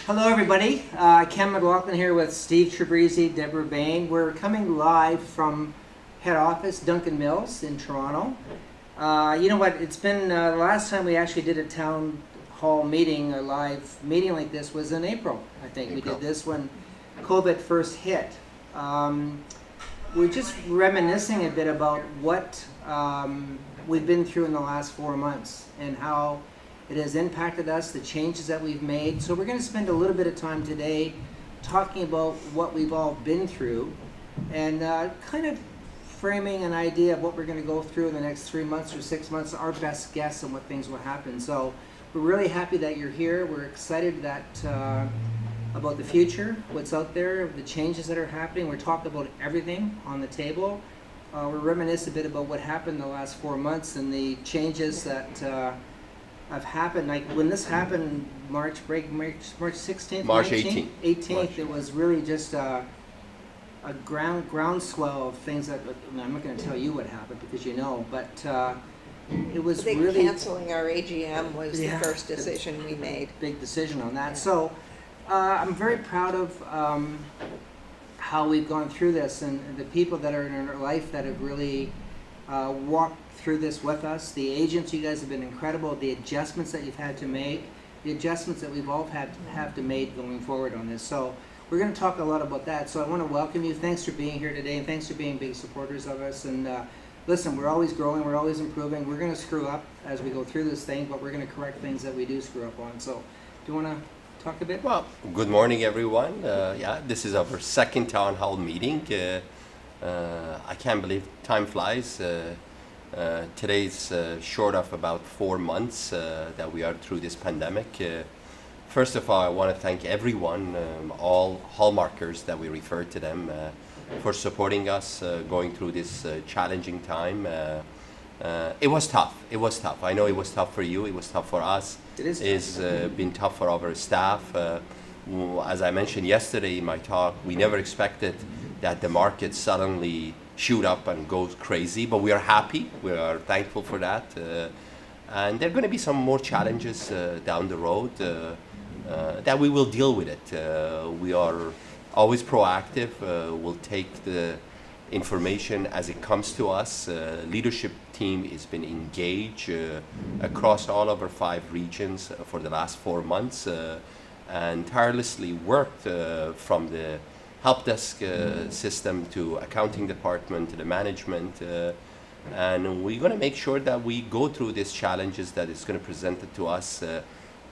Hello everybody, Ken McLaughlin here with Steve Trebrizi, Deborah Bain. We're coming live from head office, Duncan Mills in Toronto. You know what, it's been, the last time we actually did a town hall meeting, a live meeting like this was in April, I think. We did this when COVID first hit. We're just reminiscing a bit about what we've been through in the last 4 months and how it has impacted us, the changes that we've made. So we're going to spend a little bit of time today talking about what we've all been through and kind of framing an idea of what we're going to go through in the next 3 months or 6 months, our best guess on what things will happen. So we're really happy that you're here. We're excited that about the future, what's out there, the changes that are happening. We're talking about everything on the table. We're reminiscing a bit about what happened in the last 4 months and the changes that have happened. Like when this happened, March 16th, March 19th? 18th. 18th, it was really just a groundswell of things that, I'm not going to tell you what happened because you know, but it was really... Canceling our AGM was the first decision we made. Big decision on that. Yeah. So I'm very proud of how we've gone through this and the people that are in our life that have really walked through this with us. The agents, you guys have been incredible. The adjustments that you've had to make, the adjustments that we've all have to make going forward on this. So we're going to talk a lot about that. So I want to welcome you. Thanks for being here today, and thanks for being big supporters of us. And listen, we're always growing, we're always improving. We're going to screw up as we go through this thing, but we're going to correct things that we do screw up on. So do you want to talk a bit? Well, good morning, everyone. Yeah, this is our second town hall meeting. I can't believe time flies. Today's short of about 4 months that we are through this pandemic. First of all, I want to thank everyone, all Hallmarkers that we refer to them, for supporting us going through this challenging time. It was tough. It was tough. I know it was tough for you. It was tough for us. It is tough. It's been tough for our staff. As I mentioned yesterday in my talk, we never expected that the market suddenly shoot up and goes crazy, but we are happy. We are thankful for that. And there are going to be some more challenges down the road that we will deal with it. We are always proactive. We'll take the information as it comes to us. Leadership team has been engaged across all of our 5 regions for the last 4 months and tirelessly worked from the help desk system to accounting department to the management, and we're going to make sure that we go through these challenges that is going to present it to us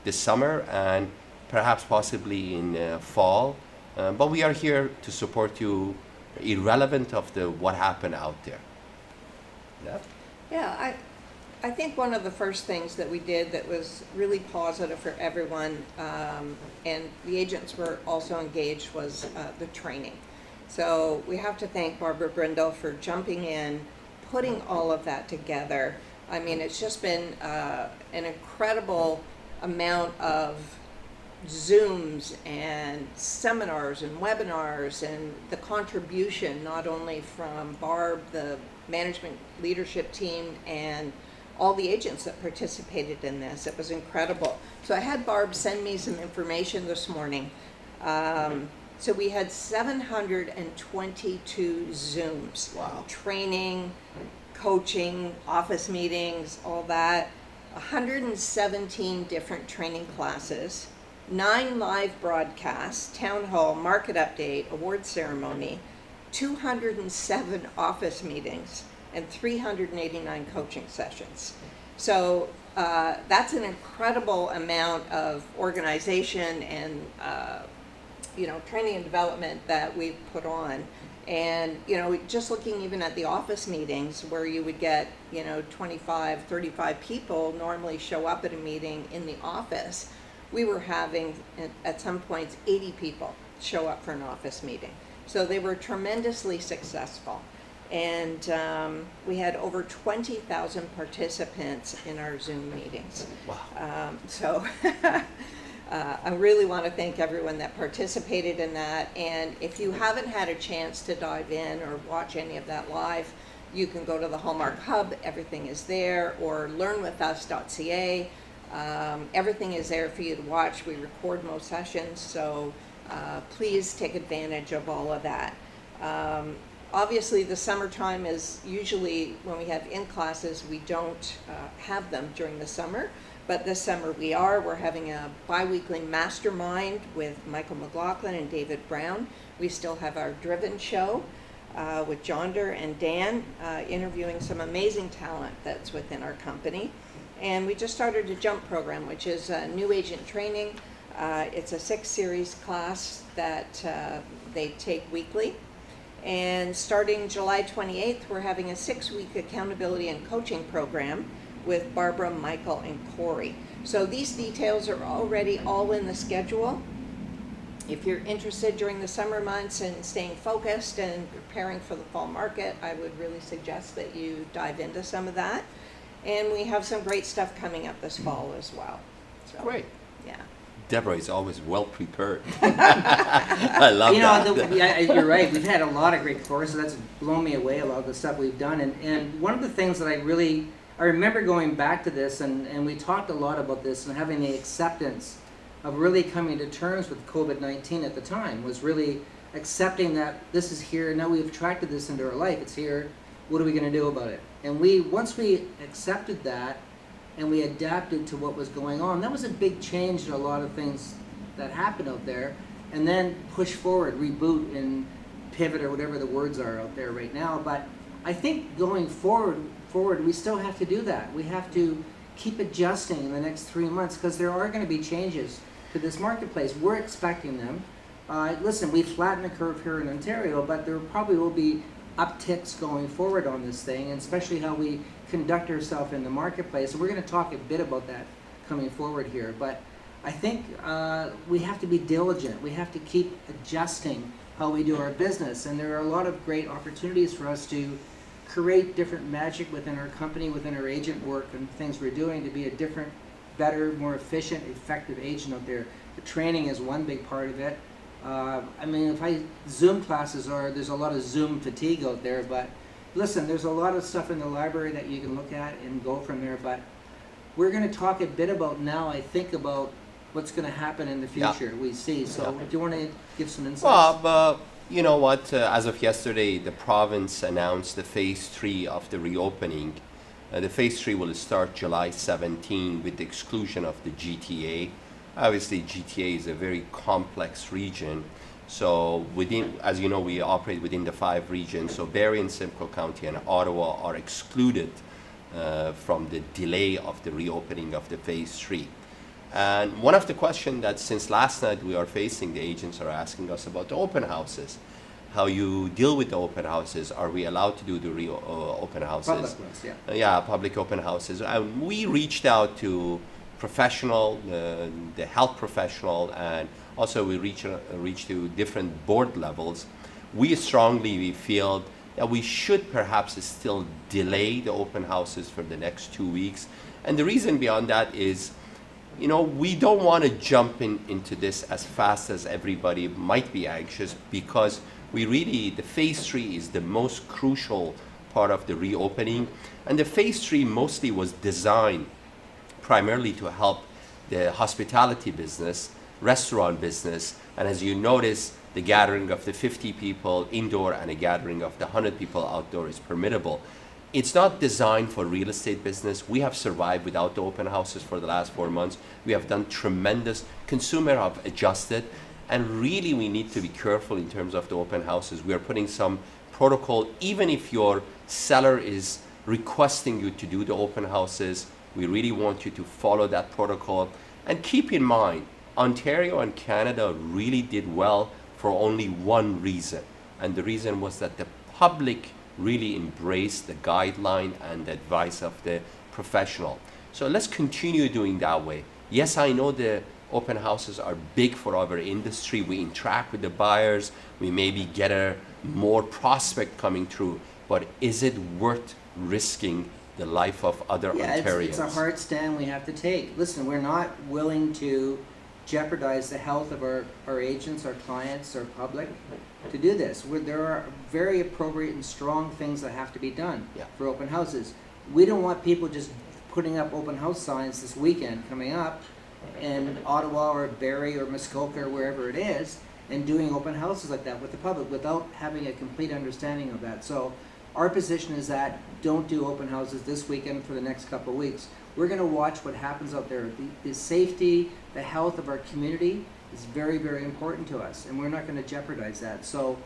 this summer and perhaps possibly in fall, but we are here to support you irrelevant of what happened out there. Yeah, I think one of the first things that we did that was really positive for everyone, and the agents were also engaged, was the training. So we have to thank Barbara Brindle for jumping in, putting all of that together. I mean, it's just been an incredible amount of Zooms and seminars and webinars, and the contribution not only from Barb, the management leadership team, and all the agents that participated in this. It was incredible. So I had Barb send me some information this morning. So we had 722 Zooms. Wow. Training, coaching, office meetings, all that. 117 different training classes, 9 live broadcasts, town hall, market update, award ceremony, 207 office meetings, and 389 coaching sessions. So that's an incredible amount of organization and training and development that we've put on. And just looking even at the office meetings where you would get 25, 35 people normally show up at a meeting in the office, we were having at some points 80 people show up for an office meeting. So they were tremendously successful. And we had over 20,000 participants in our Zoom meetings. Wow. So I really want to thank everyone that participated in that. And if you haven't had a chance to dive in or watch any of that live, you can go to the Hallmark Hub. Everything is there, or learnwithus.ca. Everything is there for you to watch. We record most sessions, so please take advantage of all of that. Obviously, the summertime is usually when we have in classes, we don't have them during the summer. But this summer we are. We're having a bi-weekly mastermind with Michael McLaughlin and David Brown. We still have our Driven show with Jonder and Dan interviewing some amazing talent that's within our company. And we just started a JUMP program, which is new agent training. It's a 6-series class that they take weekly. And starting July 28th, we're having a 6-week accountability and coaching program with Barbara, Michael, and Corey. So these details are already all in the schedule. If you're interested during the summer months in staying focused and preparing for the fall market, I would really suggest that you dive into some of that. And we have some great stuff coming up this fall as well. So, Great. Yeah. Deborah is always well prepared. I love that. Yeah, you're right. We've had a lot of great courses. That's blown me away, a lot of the stuff we've done. And one of the things that I remember going back to this, and we talked a lot about this, and having the acceptance of really coming to terms with COVID-19 at the time, was really accepting that this is here, now we've attracted this into our life, it's here, what are we going to do about it? And once we accepted that, and we adapted to what was going on, that was a big change in a lot of things that happened out there, and then push forward, reboot, and pivot, or whatever the words are out there right now. But I think going forward, we still have to do that. We have to keep adjusting in the next 3 months, because there are going to be changes to this marketplace. We're expecting them. Listen, we've flattened the curve here in Ontario, but there probably will be upticks going forward on this thing, and especially how we conduct ourselves in the marketplace. And we're going to talk a bit about that coming forward here. But I think we have to be diligent. We have to keep adjusting how we do our business. And there are a lot of great opportunities for us to create different magic within our company, within our agent work and things we're doing to be a different, better, more efficient, effective agent out there. The training is one big part of it. I mean, Zoom classes there's a lot of Zoom fatigue out there, but listen, there's a lot of stuff in the library that you can look at and go from there. But we're going to talk a bit about now, I think, about what's going to happen in the future, we see. So do you want to give some insights? Well, you know what, as of yesterday, the province announced the phase 3 of the reopening. The phase 3 will start July 17 with the exclusion of the GTA. Obviously, GTA is a very complex region. So as you know, we operate within the 5 regions. So Barrie and Simcoe County and Ottawa are excluded from the delay of the reopening of the phase 3. And one of the questions that since last night we are facing, the agents are asking us about the open houses. How you deal with the open houses? Are we allowed to do the open houses? Public ones, yeah. Yeah, public open houses. We reached out to professional, the health professional, and also we reached to different board levels. We strongly feel that we should perhaps still delay the open houses for the next 2 weeks. And the reason beyond that is, you know, we don't want to jump into this as fast as everybody might be anxious, because the phase 3 is the most crucial part of the reopening. And the phase 3 mostly was designed primarily to help the hospitality business, restaurant business, and as you notice, the gathering of the 50 people indoor and a gathering of the 100 people outdoor is permissible. It's not designed for real estate business. We have survived without the open houses for the last 4 months. We have done tremendous. Consumer have adjusted, and really we need to be careful in terms of the open houses. We are putting some protocol. Even if your seller is requesting you to do the open houses, we really want you to follow that protocol. And keep in mind, Ontario and Canada really did well for only one reason. And the reason was that the public really embraced the guideline and the advice of the professional. So let's continue doing that way. Yes, I know the open houses are big for our industry. We interact with the buyers. We maybe get a more prospect coming through. But is it worth risking the life of other Ontarians? It's a hard stand we have to take. Listen, we're not willing to jeopardize the health of our agents, our clients, our public to do this. There are very appropriate and strong things that have to be done for open houses. We don't want people just putting up open house signs this weekend coming up in Ottawa or Barrie or Muskoka or wherever it is, and doing open houses like that with the public without having a complete understanding of that. So our position is that don't do open houses this weekend for the next couple of weeks. We're going to watch what happens out there. The safety, the health of our community is very, very important to us, and we're not going to jeopardize that. So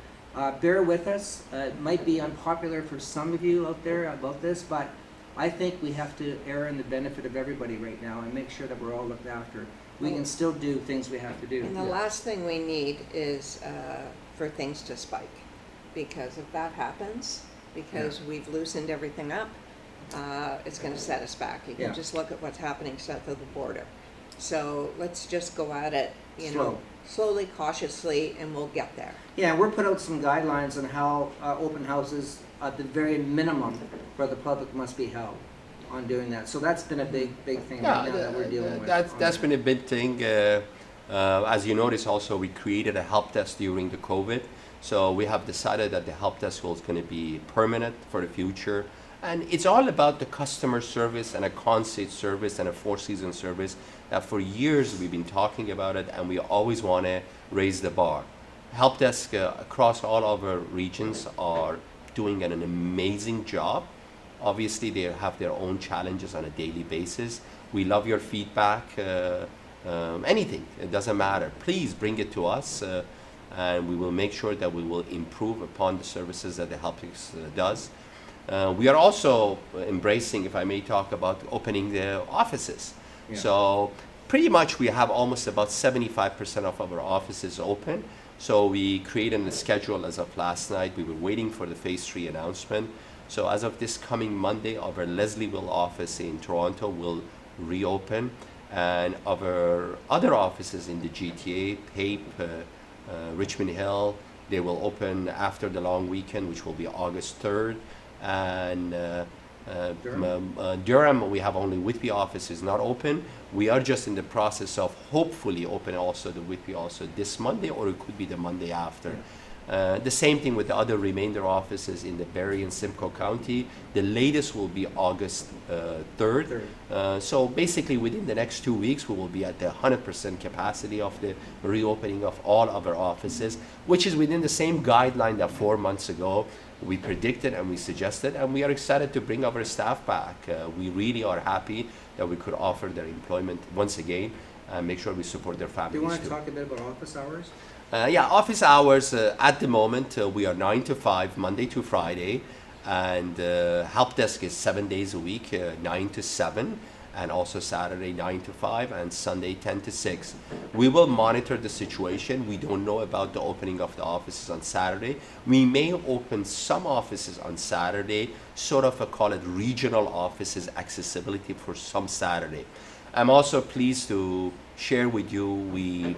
bear with us. It might be unpopular for some of you out there about this, but I think we have to err in the benefit of everybody right now and make sure that we're all looked after. We can still do things we have to do. And the last thing we need is for things to spike, because if that happens, because we've loosened everything up, it's going to set us back. You can just look at what's happening south of the border. So let's just go at it, you know, slowly, cautiously, and we'll get there. Yeah, we're put out some guidelines on how open houses, at the very minimum, for the public must be held on doing that. So that's been a big thing right now that we're dealing with. That's been a big thing. As you notice also, we created a help desk during the COVID. So we have decided that the help desk is going to be permanent for the future. And it's all about the customer service and a concierge service and a four-season service that for years we've been talking about it, and we always want to raise the bar. Help desk across all of our regions are doing an amazing job. Obviously, they have their own challenges on a daily basis. We love your feedback, anything, it doesn't matter. Please bring it to us, and we will make sure that we will improve upon the services that the help desk does. We are also embracing, if I may talk about, opening the offices. Yeah. So pretty much we have almost about 75% of our offices open. So we created a schedule as of last night. We were waiting for the phase 3 announcement. So as of this coming Monday, our Leslieville office in Toronto will reopen, and our other offices in the GTA, Pape, Richmond Hill, they will open after the long weekend, which will be August 3rd. And Durham, we have only Whitby office is not open. We are just in the process of hopefully open also the Whitby also this Monday, or it could be the Monday after. The same thing with the other remainder offices in the Barrie and Simcoe County. The latest will be August 3rd. So basically within the next 2 weeks, we will be at the 100% capacity of the reopening of all of our offices, which is within the same guideline that 4 months ago we predicted and we suggested, and we are excited to bring our staff back. We really are happy that we could offer their employment once again and make sure we support their families. Do you want to talk a bit about office hours? Office hours at the moment we are 9 to 5 Monday to Friday, and help desk is 7 days a week, 9 to 7, and also Saturday 9 to 5 and Sunday 10 to 6. We will monitor the situation. We don't know about the opening of the offices on Saturday. We may open some offices on Saturday, sort of call it regional offices accessibility for some Saturday. I'm also pleased to share with you, we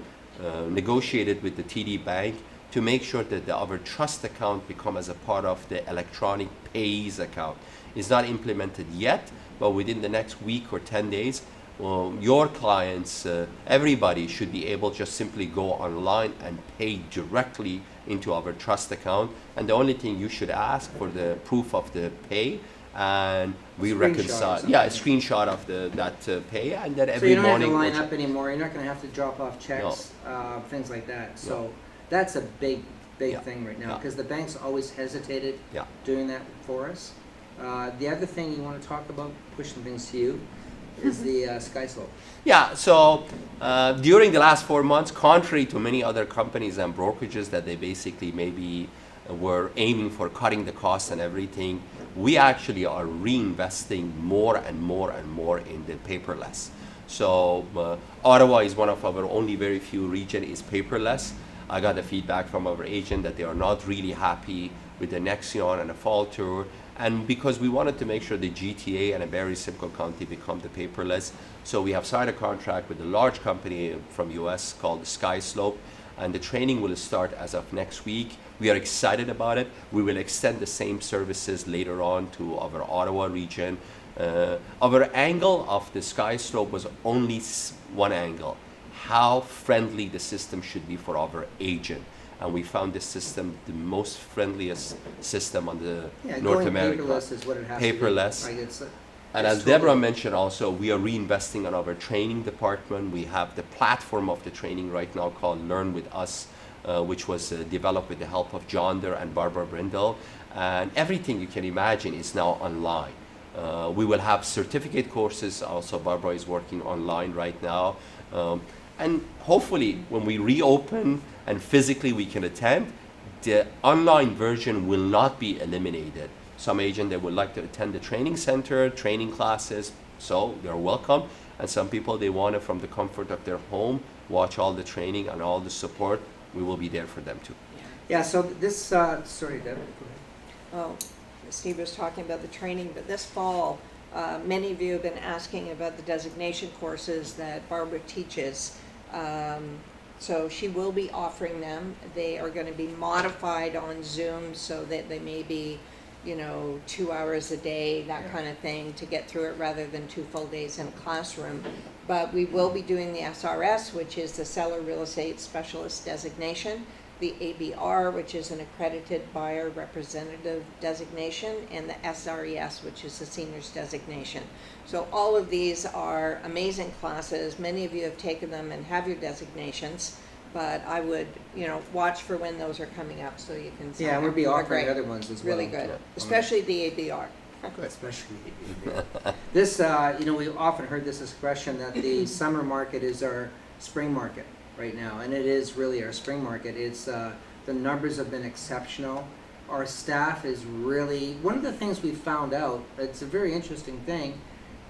negotiated with the TD Bank to make sure that our trust account become as a part of the electronic pays account. It's not implemented yet, but within the next week or 10 days, your clients, everybody should be able to just simply go online and pay directly into our trust account. And the only thing you should ask for the proof of the pay, and we reconcile, a screenshot of that pay, and then every morning. So you don't have to line up anymore. You're not going to have to drop off checks, things like that. So that's a big thing right now, because the banks always hesitated doing that for us. The other thing you want to talk about, pushing things to you, is the sky slope. Yeah, so during the last 4 months, contrary to many other companies and brokerages that they basically maybe were aiming for cutting the costs and everything, we actually are reinvesting more and more and more in the paperless. So Ottawa is one of our only very few region is paperless. I got the feedback from our agent that they are not really happy with the Nexion and the Fall Tour. And because we wanted to make sure the GTA and a Barrie Simcoe County become the paperless, so we have signed a contract with a large company from US called Sky Slope, and the training will start as of next week. We are excited about it. We will extend the same services later on to our Ottawa region. Our angle of the Sky Slope was only one angle: how friendly the system should be for our agent. And we found this system the most friendliest system on the North America. Paperless is what it has paperless. to be. And Yes, as Deborah totally. mentioned also, we are reinvesting on our training department. We have the platform of the training right now called Learn With Us, which was developed with the help of John Der and Barbara Brindle. And everything you can imagine is now online. We will have certificate courses. Also, Barbara is working online right now. And hopefully, when we reopen and physically we can attend, the online version will not be eliminated. Some agent they would like to attend the training center, training classes, so they're welcome. And some people they want it from the comfort of their home, watch all the training and all the support. We will be there for them too. Yeah, so this, sorry, Deb, go ahead. Well, Steve was talking about the training, but this fall, many of you have been asking about the designation courses that Barbara teaches. So she will be offering them. They are going to be modified on Zoom so that they may be, 2 hours a day, that kind of thing, to get through it rather than 2 full days in a classroom. But we will be doing the SRS, which is the Seller Real Estate Specialist Designation, the ABR, which is an Accredited Buyer Representative Designation, and the SRES, which is the Seniors Designation. So all of these are amazing classes. Many of you have taken them and have your designations, but I would, watch for when those are coming up so you can sign Yeah, up. we'll be They're offering great. other ones as well. Really good, Yeah. especially the ABR. Especially. This, we've often heard this expression that the summer market is our spring market right now, and it is really our spring market. It's the numbers have been exceptional. Our staff is really, one of the things we found out, it's a very interesting thing.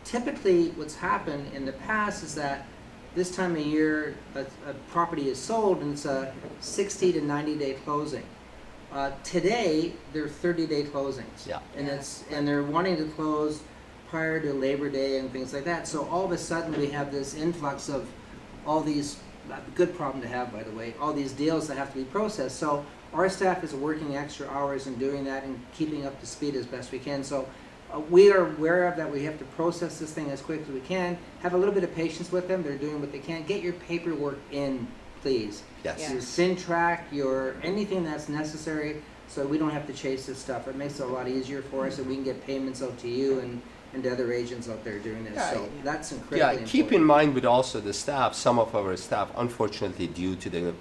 Typically, what's happened in the past is that this time of year, a property is sold and it's a 60 to 90 day closing. Today, they're 30-day closings. Yeah. And they're wanting to close prior to Labor Day and things like that. So all of a sudden, we have this influx of all these, good problem to have, by the way, all these deals that have to be processed. So our staff is working extra hours and doing that and keeping up to speed as best we can. So we are aware of that. We have to process this thing as quick as we can. Have a little bit of patience with them. They're doing what they can. Get your paperwork in, please. Yes. Yeah. Your SynTrack, your anything that's necessary, so we don't have to chase this stuff. It makes it a lot easier for us, and we can get payments out to you and to other agents out there doing this. Yeah, So that's incredibly Yeah, important. keep in mind with also the staff, some of our staff, unfortunately, due to the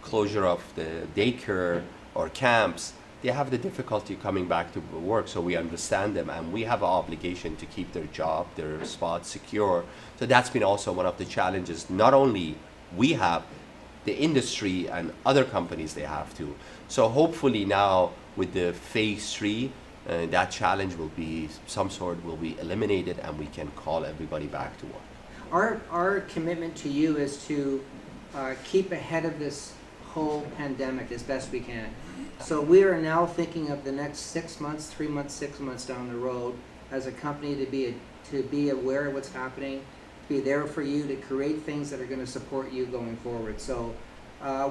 closure of the daycare or camps, they have the difficulty coming back to work, so we understand them, and we have an obligation to keep their job, their spot secure. So that's been also one of the challenges, not only we have, the industry and other companies they have to. So hopefully now with the phase 3, that challenge will be eliminated and we can call everybody back to work. Our commitment to you is to keep ahead of this whole pandemic as best we can. So we are now thinking of the next 6 months, 3 months, 6 months down the road as a company to be aware of what's happening, be there for you, to create things that are going to support you going forward. So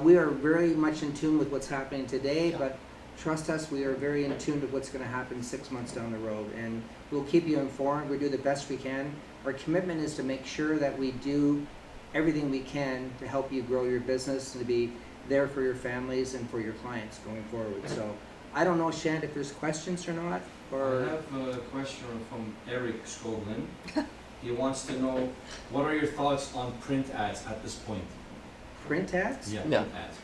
we are very much in tune with what's happening today, Yeah. but trust us, we are very in tune with what's going to happen 6 months down the road, and we'll keep you informed. We do the best we can. Our commitment is to make sure that we do everything we can to help you grow your business and to be there for your families and for your clients going forward. So I don't know, Shant, if there's questions or not, or I have a question from Eric Skoglin. He wants to know, what are your thoughts on print ads at this point? print ads? Yeah. Print ads.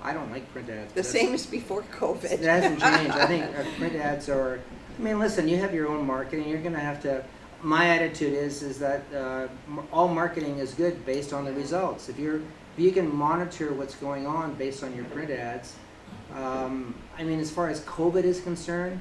I don't like print ads. The That's- same as before It COVID. hasn't changed. I think print ads are, I mean, listen, you have your own marketing. You're going to have to, my attitude is that all marketing is good based on the results. If you can monitor what's going on based on your print ads, I mean, as far as COVID is concerned,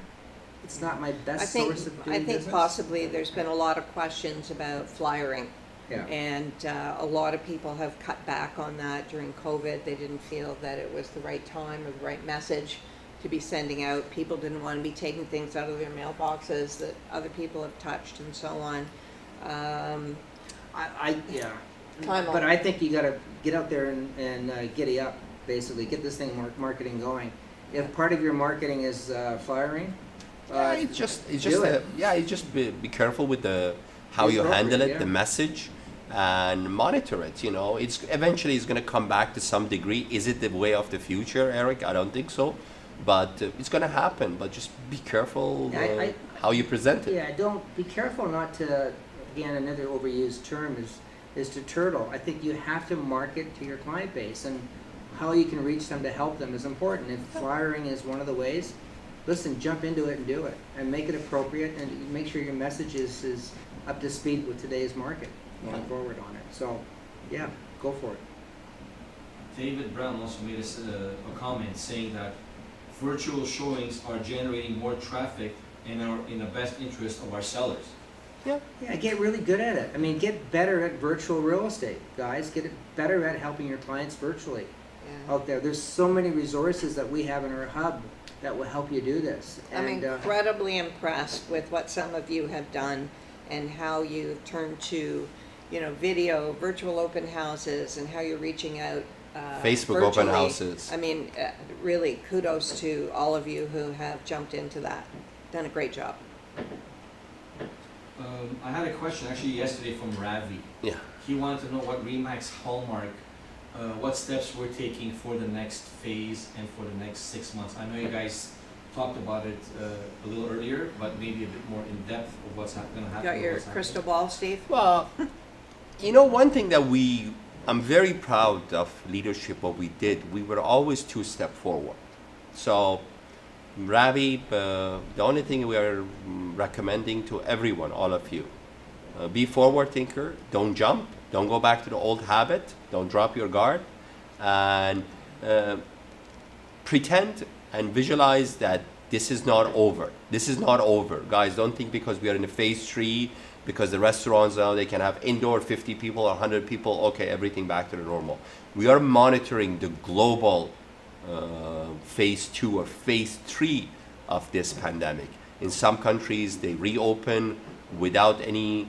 it's not my best source of doing I think business. possibly there's been a lot of questions about flyering. Yeah. And a lot of people have cut back on that during COVID. They didn't feel that it was the right time or the right message to be sending out. People didn't want to be taking things out of their mailboxes that other people have touched and so on. Yeah. Time But on. I think you got to get out there and giddy up, basically. Get this thing marketing going. If part of your marketing is flyering, It's just do it. be careful with how Be you handle appropriate, it, yeah. the message, and monitor it. It's eventually it's going to come back to some degree. Is it the way of the future, Eric? I don't think so. but it's going to happen. But just be careful how you present it. Yeah, don't be careful not to. Again, another overused term is to turtle. I think you have to market to your client base, and how you can reach them to help them is important. If flyering is one of the ways, listen, jump into it and do it, and make it appropriate, and make sure your message is up to speed with today's market going forward on it. So, yeah, go for it. David Brown also made us a comment saying that virtual showings are generating more traffic and are in the best interest of our sellers. Yeah, get really good at it. I mean, get better at virtual real estate, guys. Get better at helping your clients virtually out there. There's so many resources that we have in our hub that will help you do this. I'm incredibly impressed with what some of you have done and how you've turned to, video, virtual open houses, and how you're reaching out Facebook virtually. open houses. I mean, really, kudos to all of you who have jumped into that. Done a great job. I had a question actually yesterday from Ravi. Yeah. He wanted to know what Remax Hallmark, what steps we're taking for the next phase and for the next 6 months. I know you guys talked about it a little earlier, but maybe a bit more in depth of what's going to happen. Got your crystal ball, Steve? Well, one thing that I'm very proud of leadership, what we did, we were always 2 steps forward. So, Ravi, the only thing we are recommending to everyone, all of you, be forward thinker, don't jump, don't go back to the old habit, don't drop your guard, and pretend and visualize that this is not over. This is not over. Guys, don't think because we are in a phase 3, because the restaurants now, they can have indoor 50 people or 100 people, okay, everything back to the normal. We are monitoring the global phase 2 or phase 3 of this pandemic. In some countries, they reopen without any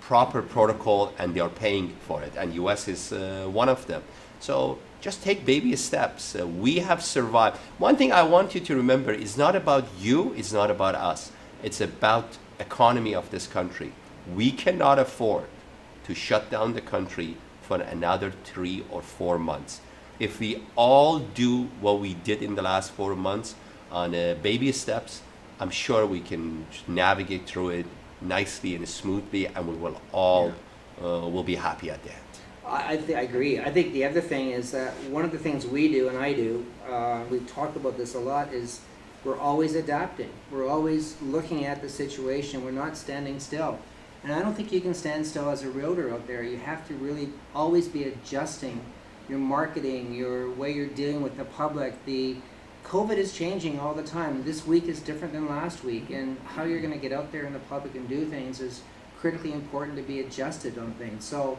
proper protocol, and they are paying for it, and US is one of them. So just take baby steps. We have survived. One thing I want you to remember is not about you, it's not about us. It's about economy of this country. We cannot afford to shut down the country for another 3 or 4 months. If we all do what we did in the last 4 months on baby steps, I'm sure we can navigate through it nicely and smoothly, and we will all will be happy at the end. I agree. I think the other thing is that one of the things we do, and I do, we've talked about this a lot, is we're always adapting. We're always looking at the situation. We're not standing still. And I don't think you can stand still as a realtor out there. You have to really always be adjusting your marketing, your way you're dealing with the public. The COVID is changing all the time. This week is different than last week, and how you're going to get out there in the public and do things is critically important to be adjusted on things. So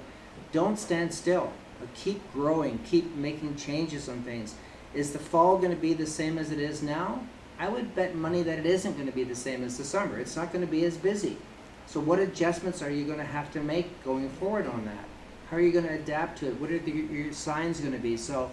don't stand still. Keep growing. Keep making changes on things. Is the fall going to be the same as it is now? I would bet money that it isn't going to be the same as the summer. It's not going to be as busy. So what adjustments are you going to have to make going forward on that? How are you going to adapt to it? What are your signs going to be? So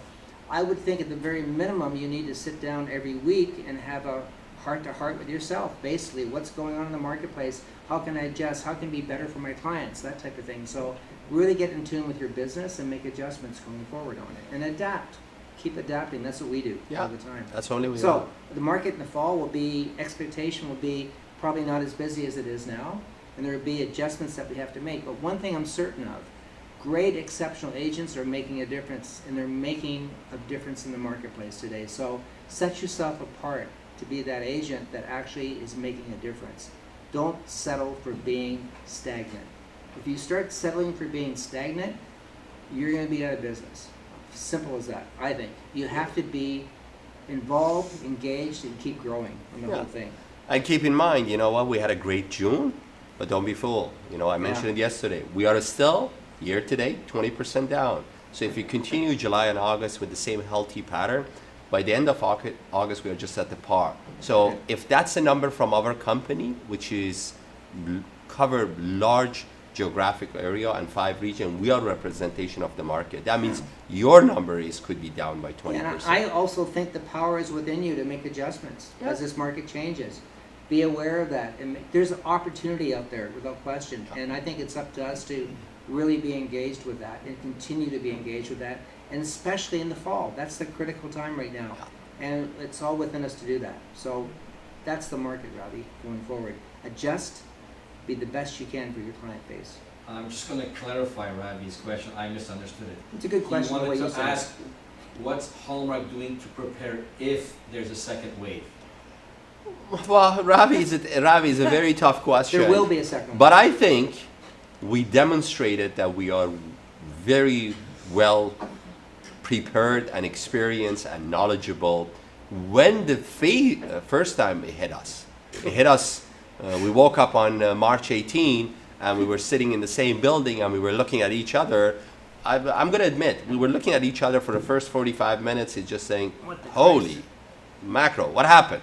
I would think at the very minimum you need to sit down every week and have a heart-to-heart with yourself. Basically, what's going on in the marketplace? How can I adjust? How can it be better for my clients? That type of thing. So really get in tune with your business and make adjustments going forward on it. And adapt. Keep adapting. That's what we do all the time. That's only we So know. the market in the fall will be, expectation will be probably not as busy as it is now. And there will be adjustments that we have to make. But one thing I'm certain of, great exceptional agents are making a difference, and they're making a difference in the marketplace today. So set yourself apart to be that agent that actually is making a difference. Don't settle for being stagnant. If you start settling for being stagnant, you're going to be out of business. Simple as that, I think. You have to be involved, engaged, and keep growing on the whole thing. And keep in mind, you know what, we had a great June, but don't be fooled. You know, I mentioned it yesterday. We are still, year to date, 20% down. So if you continue July and August with the same healthy pattern, by the end of August, we are just at the par. So if that's a number from our company, which is cover large geographic area and 5 regions, we are representation of the market. That means your number could be down by 20%. And I also think the power is within you to make adjustments as this market changes. Be aware of that. And there's an opportunity out there without question. And I think it's up to us to really be engaged with that and continue to be engaged with that. And especially in the fall. That's the critical time right now. and it's all within us to do that. So that's the market, Ravi, going forward. Adjust, be the best you can for your client base. I'm just going to clarify Ravi's question. I misunderstood it. It's a good question. He the way wanted you to said it. ask, what's Hallmark doing to prepare if there's a second wave? Well, Ravi is a very tough question. There will be a second one. But I think we demonstrated that we are very well prepared and experienced and knowledgeable when the first time it hit us. It hit us, we woke up on March 18 and we were sitting in the same building and we were looking at each other. I'm going to admit, we were looking at each other for the first 45 minutes. It's just saying, holy macro, what happened?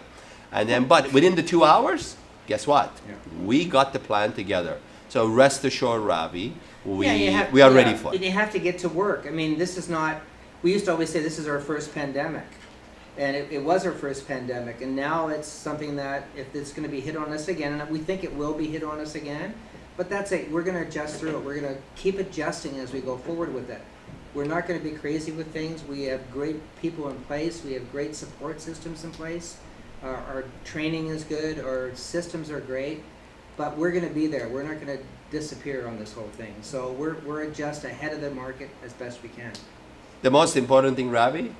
And then, but within the 2 hours, guess what? Yeah. We got the plan together. So rest assured, Ravi, we you are ready for it. And you have to get to work. I mean, this is not, we used to always say this is our first pandemic. And it was our first pandemic. And now it's something that if it's going to be hit on us again, and we think it will be hit on us again, but that's it. We're going to adjust through it. We're going to keep adjusting as we go forward with it. We're not going to be crazy with things. We have great people in place. We have great support systems in place. Our training is good. Our systems are great. But we're going to be there. We're not going to disappear on this whole thing. So we're just ahead of the market as best we can. The most important thing, Ravi,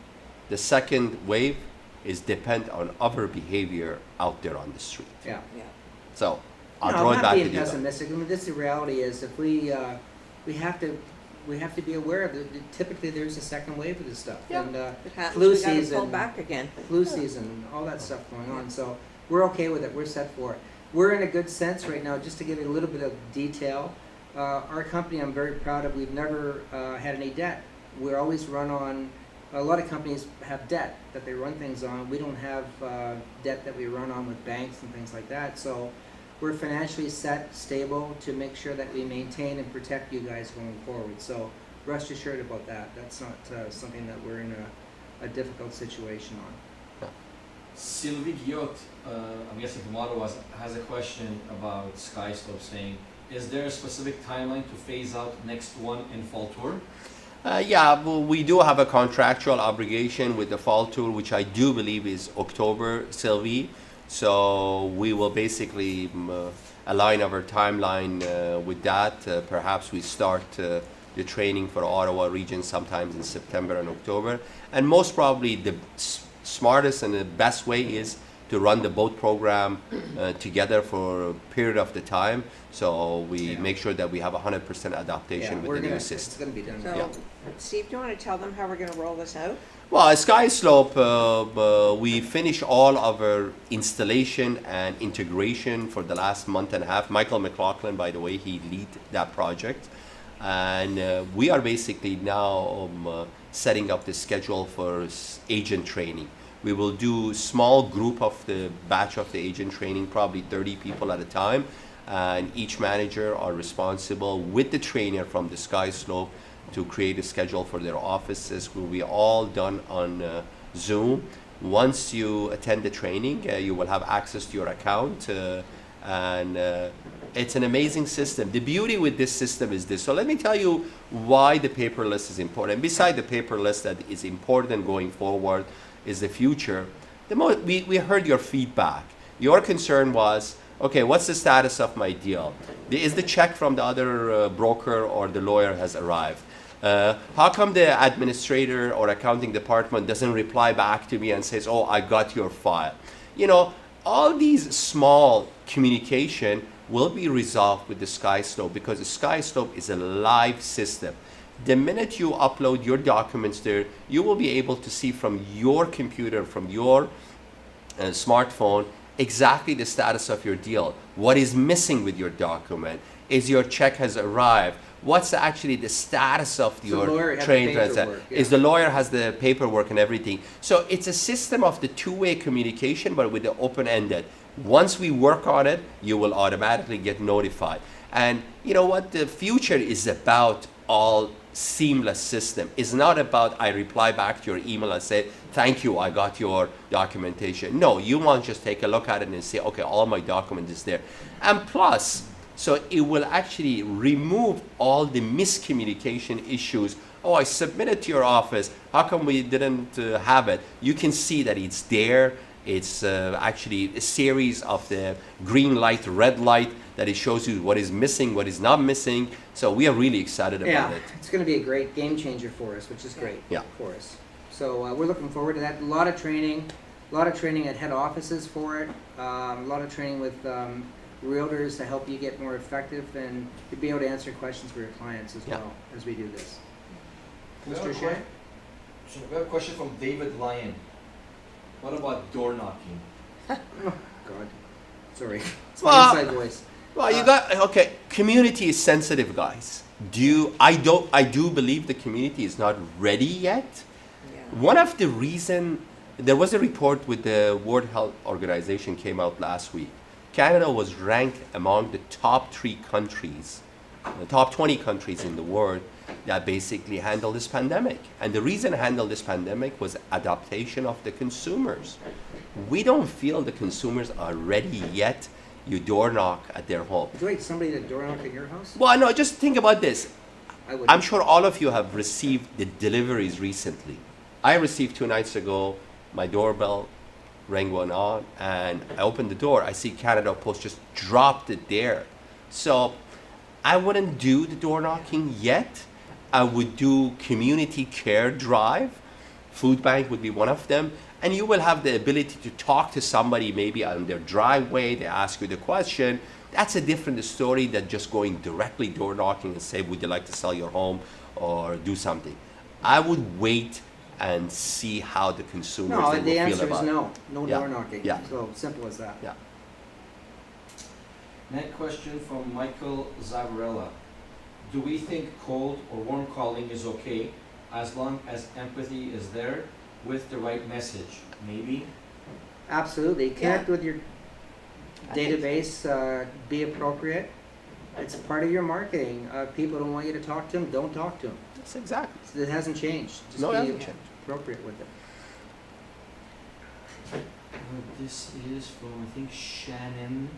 the second wave is depend on our behavior out there on the street. Yeah. Yeah. So I'll No, throw I'm it not back to being you. pessimistic. I mean, this the reality is if we have to be aware of it. Typically, there's a second wave of this stuff. Yeah. And It happens, flu we gotta pull season, back again. flu season, all that stuff going on. So we're okay with it. We're set for it. We're in a good sense right now. Just to give you a little bit of detail, our company, I'm very proud of. We've never had any debt. We're always run on. A lot of companies have debt that they run things on. We don't have debt that we run on with banks and things like that. So we're financially set, stable to make sure that we maintain and protect you guys going forward. So rest assured about that. That's not something that we're in a difficult situation on. Sylvie Guillot, I'm guessing from Ottawa, has a question about Skyslope saying, is there a specific timeline to phase out next one in fall tour? Yeah, well, we do have a contractual obligation with the fall tour, which I do believe is October, Sylvie. So we will basically align our timeline with that. Perhaps we start the training for Ottawa region sometimes in September and October. And most probably the smartest and the best way is to run the boat program together for a period of the time. So we make sure that we have 100% adaptation with the new system. It's going to be done. So, Yeah. Steve, do you want to tell them how we're going to roll this out? Well, at Skyslope, we finished all of our installation and integration for the last month and a half. Michael McLaughlin, by the way, he lead that project. And we are basically now setting up the schedule for agent training. We will do small group of the batch of the agent training, probably 30 people at a time. And each manager are responsible with the trainer from the Skyslope to create a schedule for their offices. Will be all done on Zoom. Once you attend the training, you will have access to your account, and it's an amazing system. The beauty with this system is this. So let me tell you why the paperless is important. Beside the paperless that is important going forward is the future. We heard your feedback. Your concern was, okay, what's the status of my deal? Is the check from the other broker or the lawyer has arrived? How come the administrator or accounting department doesn't reply back to me and says, oh, I got your file? You know, all these small communication will be resolved with the Skyslope because the Skyslope is a live system. The minute you upload your documents there, you will be able to see from your computer, from your smartphone, exactly the status of your deal. What is missing with your document? Is your check has arrived? What's actually the status of your trade transaction? Is the lawyer has the paperwork and everything? So it's a system of the two-way communication, but with the open-ended. Once we work on it, you will automatically get notified. And you know what? The future is about all seamless system. It's not about I reply back to your email and say, thank you, I got your documentation. No, you want to just take a look at it and say, okay, all my document is there. And plus, so it will actually remove all the miscommunication issues oh, I submitted to your office, how come we didn't have it? You can see that it's there. It's actually a series of the green light, red light, that it shows you what is missing, what is not missing. So we are really excited about it. It's going to be a great game changer for us, which is great Yeah. for us. So we're looking forward to that. A lot of training at head offices for it. A lot of training with realtors to help you get more effective and to be able to answer questions for your clients as Yeah. well as we do this. We have a Mr. Shea? So we have a question from David Lyon. What about door knocking? Oh, God. Sorry. It's Well, my inside voice. Well, you got, okay, community is sensitive, guys. I do believe the community is not ready yet. Yeah. One of the reason, there was a report with the World Health Organization came out last week. Canada was ranked among the top 3 countries, the top 20 countries in the world that basically handled this pandemic. And the reason handled this pandemic was adaptation of the consumers. We don't feel the consumers are ready yet. You door knock at their home. Wait, somebody to door knock at your house? Well, no, just think about this. I would. I'm sure all of you have received the deliveries recently. I received 2 nights ago, my doorbell rang one on, and I opened the door. I see Canada Post just dropped it there. So I wouldn't do the door knocking yet. I would do community care drive. Food bank would be one of them. And you will have the ability to talk to somebody maybe on their driveway. They ask you the question. That's a different story than just going directly door knocking and say, would you like to sell your home or do something? I would wait and see how the consumers No, they the will feel answer is about it. no. No Yeah. door knocking. Yeah. So simple as that. Yeah. Next question from Michael Zavarella. Do we think cold or warm calling is okay as long as empathy is there with the right message? Maybe? Absolutely. Connect with your I think so. database. Be appropriate. It's part of your marketing. People don't want you to talk to them. Don't talk to them. That's exactly. So it hasn't changed. Just No, it be hasn't changed. appropriate with it. This is from, I think, Shannon.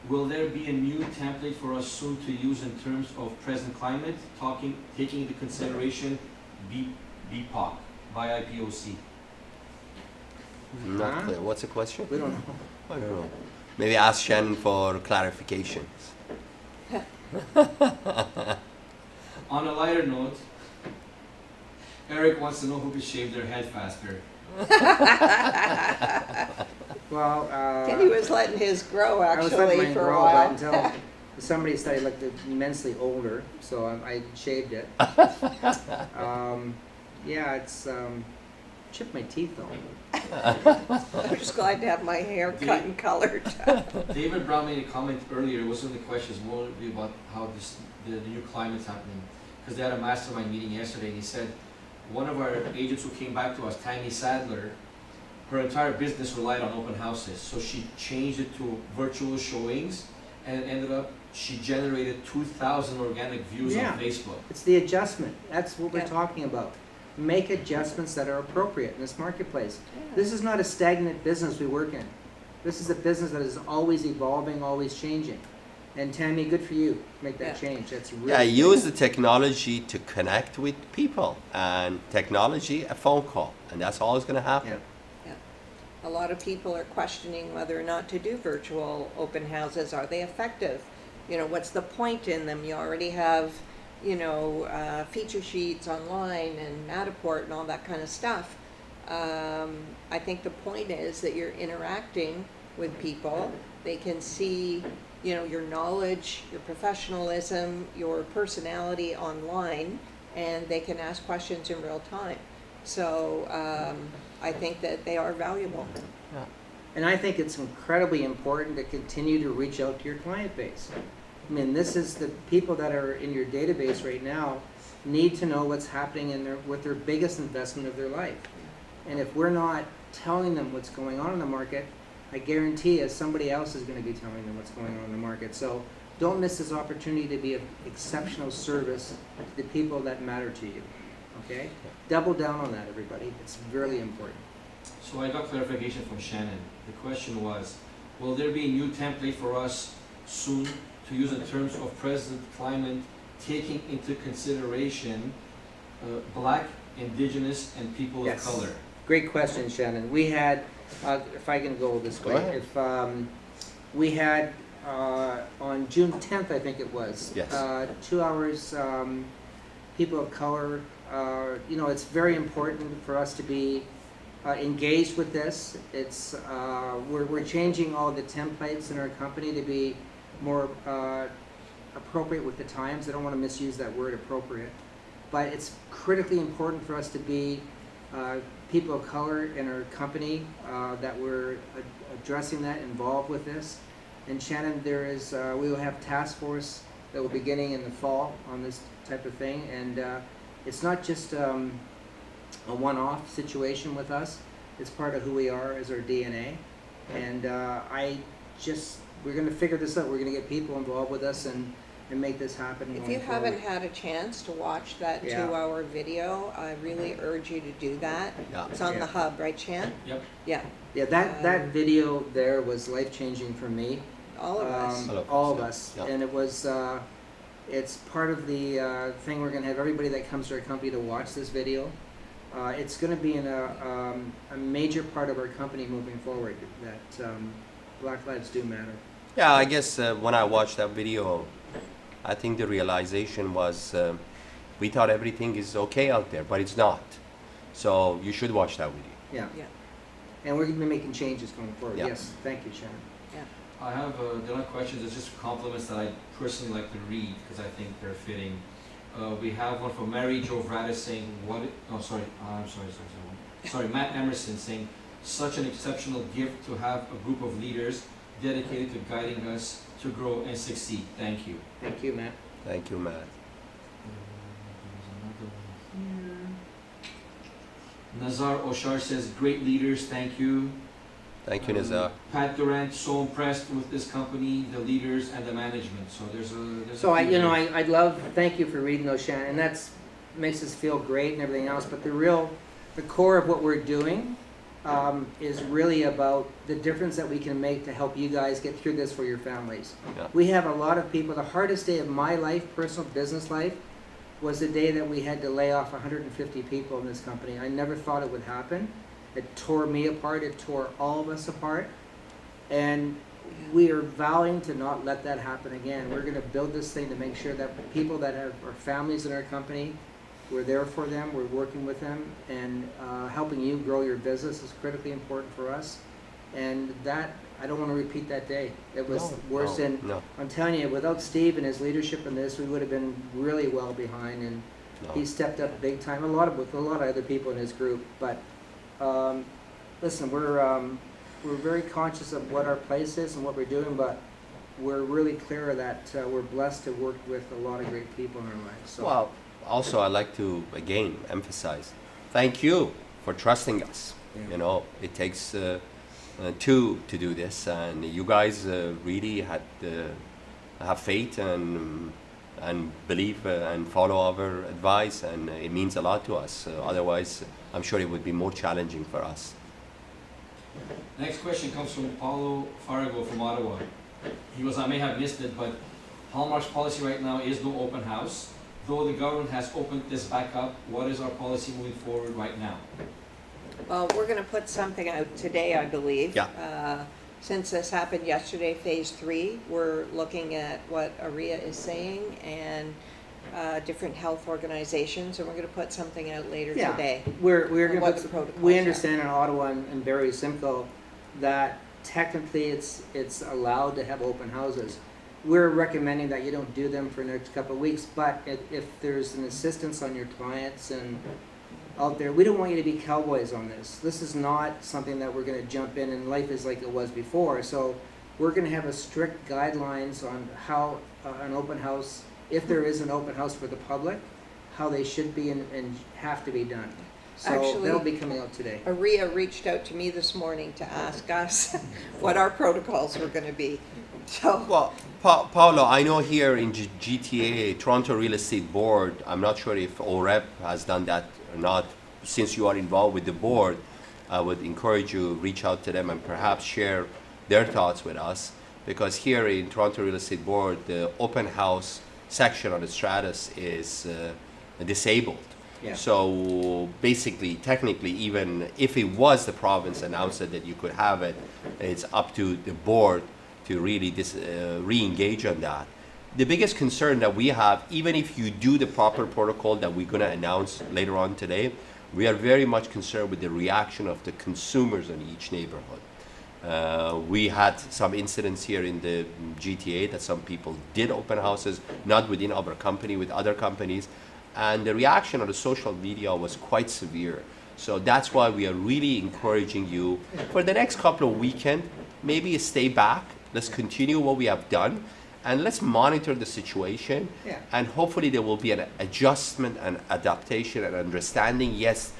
Will there be a new template for us soon to use in terms of present climate, taking into consideration BPOC, BIPOC? Not Huh? clear. What's the question? We don't know. I don't know. Maybe ask Shannon for clarification. On a lighter note, Eric wants to know who could shave their head faster. Well, Kenny was letting his grow I was letting actually mine for a grow, but while. until somebody said I looked immensely older, so I shaved it. Yeah, it's chipped my teeth though. I'm just glad to have my hair cut and colored. David Brown made a comment earlier, it wasn't the question, it was more about how the new climate's happening. Because they had a mastermind meeting yesterday, and he said, one of our agents who came back to us, Tammy Sadler, her entire business relied on open houses. So she changed it to virtual showings, and it ended up, she generated 2,000 organic views Yeah. on Facebook. It's the adjustment. That's what we're Yeah. talking about. Make adjustments that are appropriate in this marketplace. This is not a stagnant business we work in. This is a business that is always evolving, always changing. And Tammy, good for you. Make that Yeah. change. That's really Yeah, great. use the technology to connect with people, and technology, a phone call, and that's all that's going to happen. Yeah. A lot of people are questioning whether or not to do virtual open houses. Are they effective? You know, what's the point in them? You already have, feature sheets online and Matterport and all that kind of stuff. I think the point is that you're interacting with people. They can see, your knowledge, your professionalism, your personality online, and they can ask questions in real time. So I think that they are valuable. And I think it's incredibly important to continue to reach out to your client base. I mean, this is the people that are in your database right now need to know what's happening with their biggest investment of their life. And if we're not telling them what's going on in the market, I guarantee you somebody else is going to be telling them what's going on in the market. So don't miss this opportunity to be of exceptional service to the people that matter to you. Okay? Double down on that, everybody. It's really important. So I got clarification from Shannon. The question was, will there be a new template for us soon to use in terms of present climate, taking into consideration Black, Indigenous, and people Yes. of color. Great question, Shannon. We had, if I can go this Go way, ahead. if we had on June 10th, I think it was, Yes. 2 hours. People of color. You know, it's very important for us to be engaged with this. It's we're changing all the templates in our company to be more appropriate with the times. I don't want to misuse that word appropriate, but it's critically important for us to be people of color in our company, that we're addressing that, involved with this. And Shannon, there is we will have task force that will be beginning in the fall on this type of thing, and it's not just a one-off situation with us. It's part of who we are as our DNA, and we're going to figure this out. We're going to get people involved with us and make this happen. If going you haven't forward. had a chance to watch that Yeah. 2-hour video, I really urge you to do that. Yeah. It's on Yeah. the hub, right, Chan? Yep. Yeah, Yeah, that video there was life-changing for me. all of us. All of us. Yeah. And it was, it's part of the thing. We're going to have everybody that comes to our company to watch this video. It's going to be in a major part of our company moving forward, that Black lives do matter. Yeah, I guess when I watched that video, I think the realization was we thought everything is okay out there, but it's not. So you should watch that video. Yeah. Yeah. And we're going to be making changes going forward. Yeah. Yes, thank you, Shannon. I have they're not questions, it's just compliments that I personally like to read because I think they're fitting. We have one from Mary Jo Vratis saying, sorry, Matt Emerson saying, such an exceptional gift to have a group of leaders dedicated to guiding us to grow and succeed. Thank you. Thank you, Matt. Thank you, Matt. Nazar Oshar says, great leaders, thank you. Thank you, Nizar. Pat Durant, so impressed with this company, the leaders, and the management. So there's a. So few here. I'd love, thank you for reading those, Shannon, and that's makes us feel great and everything else, but the core of what we're doing is really about the difference that we can make to help you guys get through this for your families. Yeah. We have a lot of people, the hardest day of my life, personal business life, was the day that we had to lay off 150 people in this company. I never thought it would happen. It tore me apart, it tore all of us apart, and we are vowing to not let that happen again. We're going to build this thing to make sure that people that have our families in our company, we're there for them, we're working with them, and helping you grow your business is critically important for us. And that, I don't want to repeat that day. It was worse than, No. I'm telling you, without Steve and his leadership in this, we would have been really well behind, and No. he stepped up big time, with a lot of other people in his group. But listen, we're very conscious of what our place is and what we're doing, but we're really clear that we're blessed to work with a lot of great people in our lives. So. Well, also I'd like to again emphasize, thank you for trusting us. Yeah. You know, it takes two to do this, and you guys really had have faith and believe and follow our advice, and it means a lot to us. Otherwise, I'm sure it would be more challenging for us. Next question comes from Paulo Farago from Ottawa. He goes, I may have missed it, but Hallmark's policy right now is no open house. Though the government has opened this back up, what is our policy moving forward right now? Well, we're going to put something out today, I believe. Yeah. Since this happened yesterday, phase 3, we're looking at what AREA is saying and different health organizations, and we're going to put something out later today. We're on going what to the protocols we are. understand in Ottawa and Barrie Simcoe that technically it's allowed to have open houses. We're recommending that you don't do them for the next couple of weeks, but if there's an assistance on your clients and out there, we don't want you to be cowboys on this. This is not something that we're going to jump in and life is like it was before. So we're going to have a strict guidelines on how an open house, if there is an open house for the public, how they should be and have to be done. So Actually, that'll be coming out today. AREA reached out to me this morning to ask us what our protocols were going to be. So, Well, Paolo, I know here in GTA, Toronto Real Estate Board, I'm not sure if OREP has done that or not. Since you are involved with the board, I would encourage you reach out to them and perhaps share their thoughts with us. Because here in Toronto Real Estate Board, the open house section on the Stratus is disabled. Yeah. So basically, technically, even if it was the province announced it that you could have it, it's up to the board to really re-engage on that. The biggest concern that we have, even if you do the proper protocol that we're going to announce later on today, we are very much concerned with the reaction of the consumers in each neighborhood. We had some incidents here in the GTA that some people did open houses, not within our company, with other companies, and the reaction on the social media was quite severe. So that's why we are really encouraging you for the next couple of weekends, maybe stay back, let's continue what we have done, and let's monitor the situation, Yeah. and hopefully there will be an adjustment and adaptation and understanding, yes,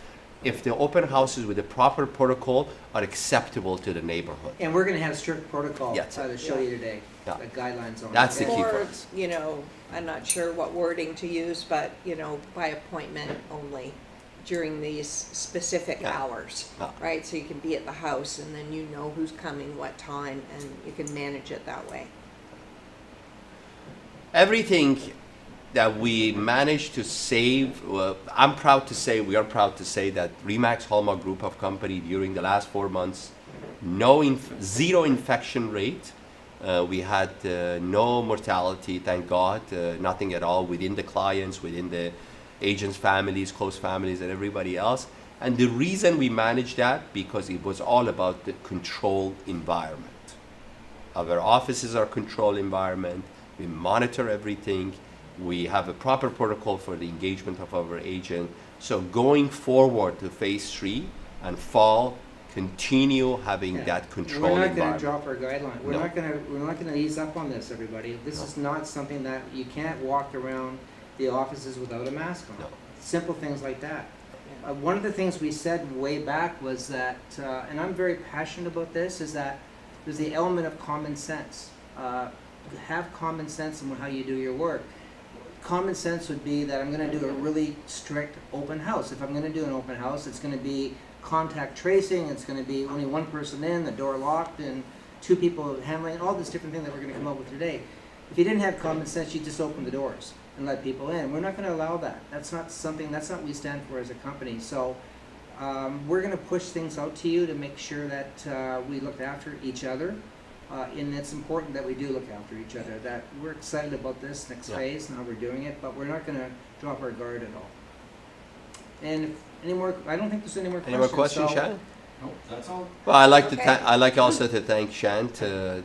if the open houses with the proper protocol are acceptable to the neighborhood. And we're gonna have strict protocol Yes. to show you today, Yeah. the guidelines on That's it. the key for Or, us. you know, I'm not sure what wording to use, but, you know, by appointment only during these specific Yeah. hours, Yeah. right? So you can be at the house and then you know who's coming, what time, and you can manage it that way. Everything that we managed to save, I'm proud to say, we are proud to say that Remax Hallmark Group of Company during the last 4 months, zero infection rate. We had no mortality, thank God, nothing at all within the clients, within the agents' families, close families, and everybody else. And the reason we managed that, because it was all about the controlled environment. Our offices are controlled environment. We monitor everything. We have a proper protocol for the engagement of our agent. So going forward to phase 3 and fall, continue having Yeah. that controlled We're not environment. gonna drop our guideline. We're No. not gonna ease up on this, everybody. This No. is not something that you can't walk around the offices without a mask on. No. Simple things like that. One of the things we said way back was that, and I'm very passionate about this, is that there's the element of common sense. Have common sense in how you do your work. Common sense would be that I'm going to do a really strict open house. If I'm going to do an open house, it's going to be contact tracing, it's going to be only one person in, the door locked, and 2 people handling all this different thing that we're going to come up with today. If you didn't have common sense, you'd just open the doors and let people in. We're not going to allow that. That's not what we stand for as a company. So we're going to push things out to you to make sure that we look after each other. And it's important that we do look after each other, that we're excited about this next Yeah. phase and how we're doing it, but we're not going to drop our guard at all. And if any more, I don't think there's any more questions. Any more questions, so- Shan? No, that's all. Well, I like Okay. I like also to thank Shant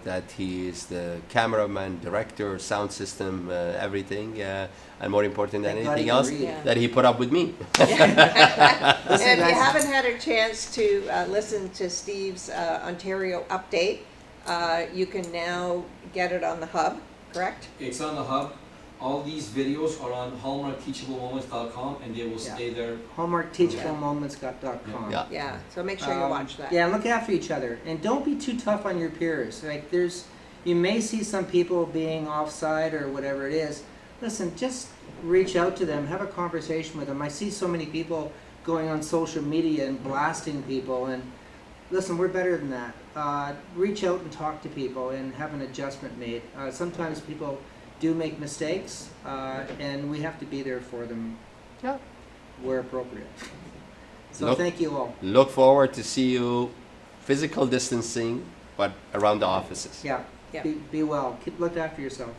that he is the cameraman, director, sound system, everything, and more important than Thank God anything he can else, read. Yeah. that he put up with me. Listen, And if you guys, haven't had a chance to listen to Steve's Ontario update, you can now get it on the hub, correct? It's on the hub. All these videos are on hallmarkteachablemoments.com and they will Yeah. stay there. hallmarkteachablemoments.com. Yeah. Yeah, so make sure you watch that. Yeah, look after each other, and don't be too tough on your peers. Like you may see some people being offside or whatever it is. Listen, just reach out to them, have a conversation with them. I see so many people going on social media and blasting people, and listen, we're better than that. Reach out and talk to people and have an adjustment made. Sometimes people do make mistakes, and we have to be there for them Yeah. where appropriate. So Look- thank you all. Look forward to see you, physical distancing, but around the offices. Yeah, Yeah. be well. Look after yourselves.